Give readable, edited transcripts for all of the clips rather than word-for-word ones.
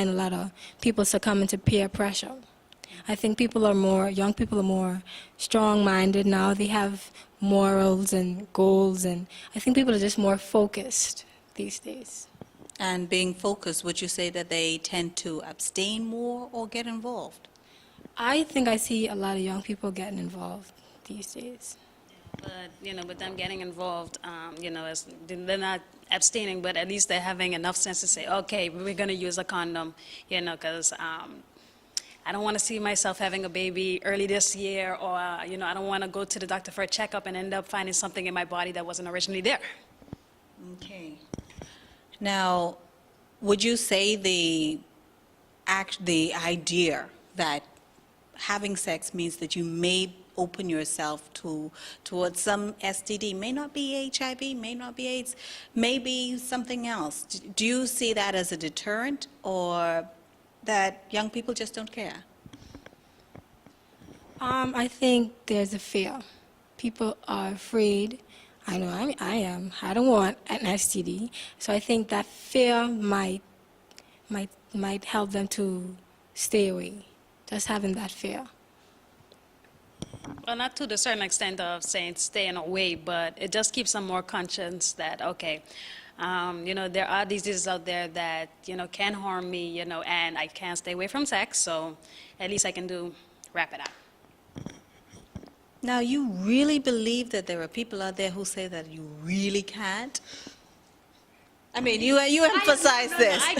find a lot of people succumbing to peer pressure. I think young people are more strong-minded now. They have morals and goals, and I think people are just more focused these days. And being focused, would you say that they tend to abstain more or get involved? I think I see a lot of young people getting involved these days. But, with them getting involved, they're not abstaining, but at least they're having enough sense to say, okay, we're going to use a condom, because I don't want to see myself having a baby early this year, or, I don't want to go to the doctor for a checkup and end up finding something in my body that wasn't originally there. Okay. Now, would you say the idea that having sex means that you may open yourself towards some STD, may not be HIV, may not be AIDS, maybe something else? Do you see that as a deterrent, or that young people just don't care? I think there's a fear. People are afraid. I know I am. I don't want an STD. So I think that fear might help them to stay away, just having that fear. Well, not to the certain extent of saying staying away, but it just keeps them more conscious that, okay, there are these diseases out there that, can harm me, and I can't stay away from sex, so at least I can wrap it up. Now, you really believe that there are people out there who say that you really can't? I mean, you emphasize this. I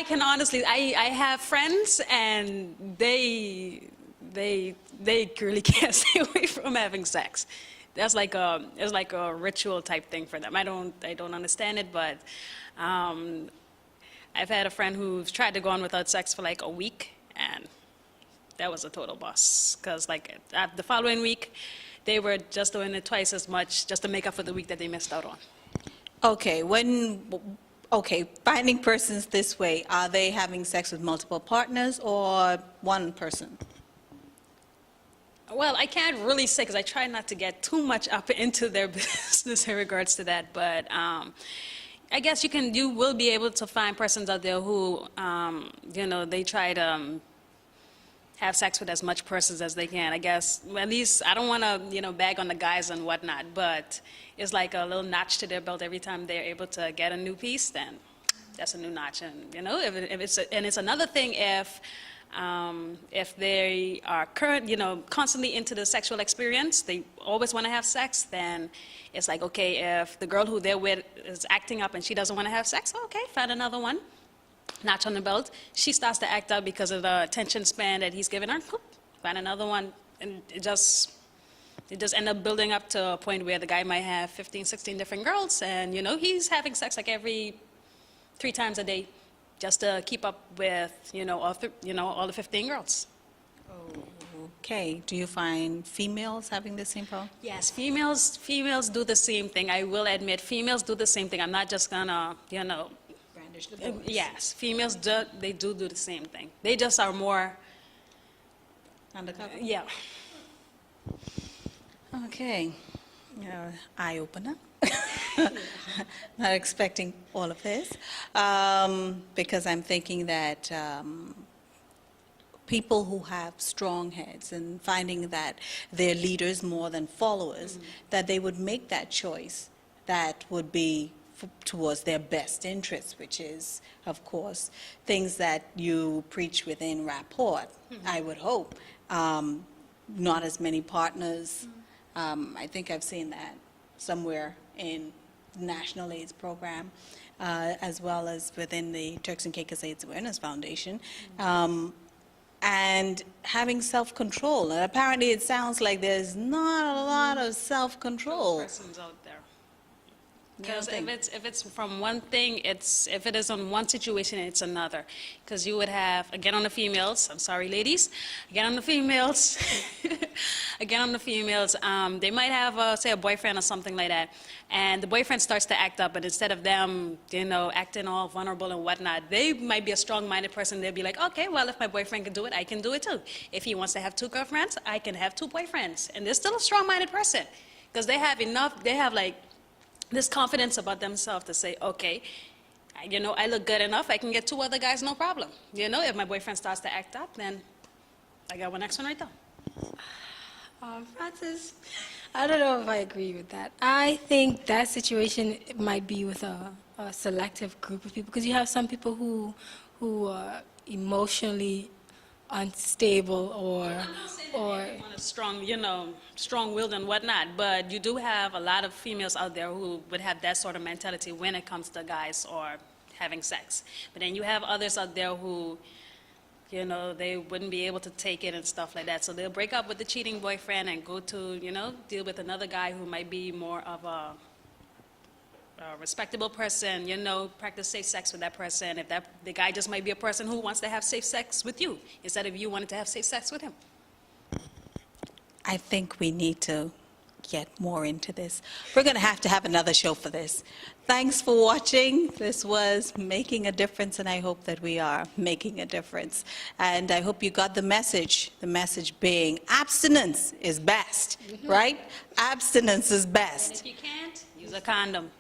can honestly, I have friends, and they really can't stay away from having sex. It's like a ritual type thing for them. I don't understand it, but I've had a friend who's tried to go on without sex for like a week, and that was a total bust. Because the following week, they were just doing it twice as much just to make up for the week that they missed out on. Okay, finding persons this way, are they having sex with multiple partners or one person? Well, I can't really say because I try not to get too much up into their business in regards to that, but I guess you will be able to find persons out there who, they try to have sex with as much persons as they can. I guess, at least, I don't want to, bag on the guys and whatnot, but it's like a little notch to their belt every time they're able to get a new piece, then that's a new notch. And, it's another thing if they are constantly into the sexual experience, they always want to have sex, then it's like, okay, if the girl who they're with is acting up and she doesn't want to have sex, okay, find another one. Notch on the belt. She starts to act up because of the attention span that he's giving her. Find another one, and it just ends up building up to a point where the guy might have 15, 16 different girls, and he's having sex like every 3 times a day, just to keep up with all the 15 girls. Okay. Do you find females having the same problem? Yes, females do the same thing. I will admit, females do the same thing. I'm not just gonna Brandish the voice. Yes, females do the same thing. They just are more Undercover? Yeah. Okay. Eye-opener. Not expecting all of this, because I'm thinking that people who have strong heads and finding that they're leaders more than followers, that they would make that choice that would be towards their best interests, which is, of course, things that you preach within Rapport, I would hope. Not as many partners. I think I've seen that somewhere in the National AIDS Program, as well as within the Turks and Caicos AIDS Awareness Foundation. And having self-control. And apparently it sounds like there's not a lot of self-control. Persons out there. Because if it's from one thing, if it is on one situation, it's another. Because you would have, again on the females, I'm sorry ladies, again on the females, they might have, say, a boyfriend or something like that, and the boyfriend starts to act up, but instead of them, acting all vulnerable and whatnot, they might be a strong-minded person. They'll be like, okay, well, if my boyfriend can do it, I can do it too. If he wants to have 2 girlfriends, I can have 2 boyfriends. And they're still a strong-minded person, because they have this confidence about themselves to say, okay, I look good enough, I can get 2 other guys, no problem. If my boyfriend starts to act up, then I got one next one right there. Francis, I don't know if I agree with that. I think that situation might be with a selective group of people because you have some people who are emotionally unstable or On a strong, strong-willed and whatnot, but you do have a lot of females out there who would have that sort of mentality when it comes to guys or having sex. But then you have others out there who, they wouldn't be able to take it and stuff like that. So they'll break up with the cheating boyfriend and go to, deal with another guy who might be more of a respectable person, practice safe sex with that person. If the guy just might be a person who wants to have safe sex with you instead of you wanting to have safe sex with him. I think we need to get more into this. We're going to have another show for this. Thanks for watching. This was Making a Difference, and I hope that we are making a difference. And I hope you got the message being abstinence is best, right? Abstinence is best. And if you can't, use a condom.